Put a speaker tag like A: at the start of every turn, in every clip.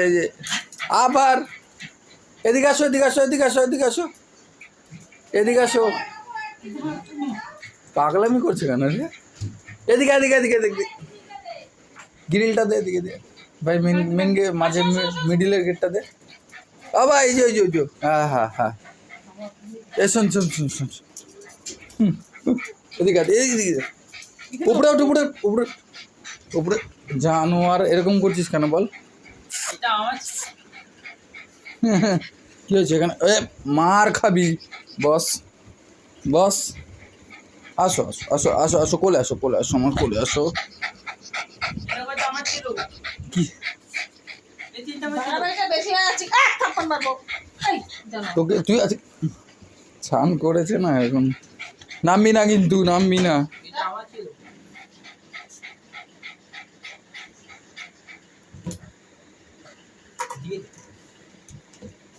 A: এই যে আবার এদিকে আসো, এদিকে আসো, এদিকে আসো, এদিকে আসো, এদিকে আসো। পাগলামি করছে কেন রে? এদিকে এদিকে এদিকে এদিকে গ্রিলটা দে, এদিকে দে ভাই, মেন মেন গে মাঝে মিডিলের গেটটা দে। বাবা এই যে, ওই যে, ওই যে, হ্যাঁ হ্যাঁ হ্যাঁ, এ শোন শোন শোন শোন, এদিকে এদিকে উপরে ওঠ, উপরে উপরে উপরে। জানোয়ার এরকম করছিস কেন বল? কি হয়েছে এখানে? এ মার খাবি। বস বস, আসো আসো আসো আসো আসো, কোলে আসো, কোলে আসো, আমার কোলে আসো। কি তোকে তুই আজ স্নান করেছে না এখন? নামবি না কিন্তু, নামবি না।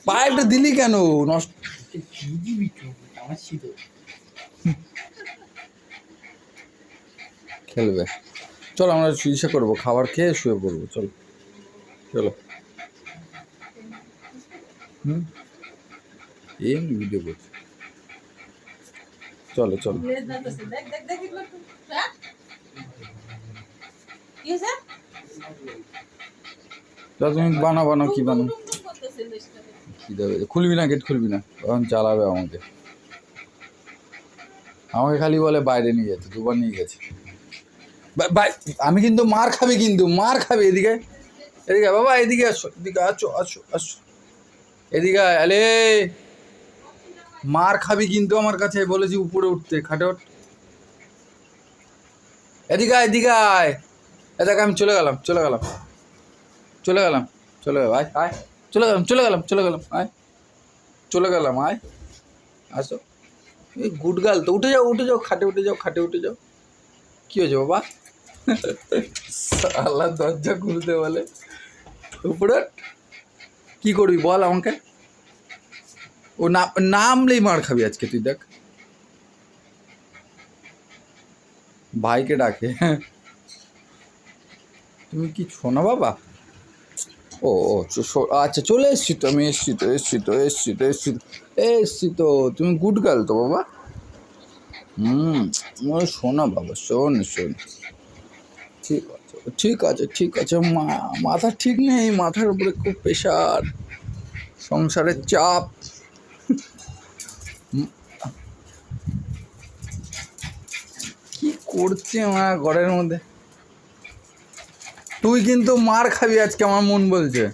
A: পায়েটা দিলি কেন? নষ্ট খেলবে। চল আমরা ইসে করবো, খাবার খেয়ে শুয়ে পড়বো। চলো চলো। এই ভিডিও করছি, চলো চলো। তুমি বানাও বানাও, কি বানাও? কি দেবে? খুলবি না, গেট খুলবি না, তখন চালাবে আমাকে। আমাকে খালি বলে বাইরে নিয়ে যেতে, দুবার নিয়ে গেছে। আমি কিন্তু মার খাবি, কিন্তু মার খাবি। এদিকে এদিকে বাবা, এদিকে আসো, এদিকে আসো আসো আসো, এদিকে আলে। মার খাবি কিন্তু আমার কাছে বলেছি উপরে উঠতে, খাটে ওঠ। এদিকে আয়, এদিকে আয়। এদিকে আমি চলে গেলাম, চলে গেলাম, চলে গেলাম, চলে গেলাম, আয় আয়, চলে গেলাম, চলে গেলাম, চলে গেলাম, আয়, চলে গেলাম, আয়, আসো। এই গুড গার্ল তো, উঠে যাও, উঠে যাও, খাটে উঠে যাও, খাটে উঠে যাও। কি হয়েছে বাবা? সালা দরজা খুলতে বলে উপরে। কি করবি বল আমাকে? ও নামলেই মার খাবি আজকে তুই, দেখ। ভাইকে ডাকে। তুমি কি শোনা বাবা? ও ও আচ্ছা, চলে এসছি তো আমি, এসছি তো, এসছি তো, এসছি তো, এসছি তো, এসছি তো। তুমি গুড গার্ল তো বাবা। শোনা বাবা, শোন শোন। ঠিক আছে, ঠিক আছে, ঠিক আছে। মাথা ঠিক নেই, মাথার উপরে খুব প্রেশার, সংসারের চাপ। কি করছে আমার ঘরের মধ্যে? তুই কিন্তু মার খাবি আজকে, আমার মন বলছে।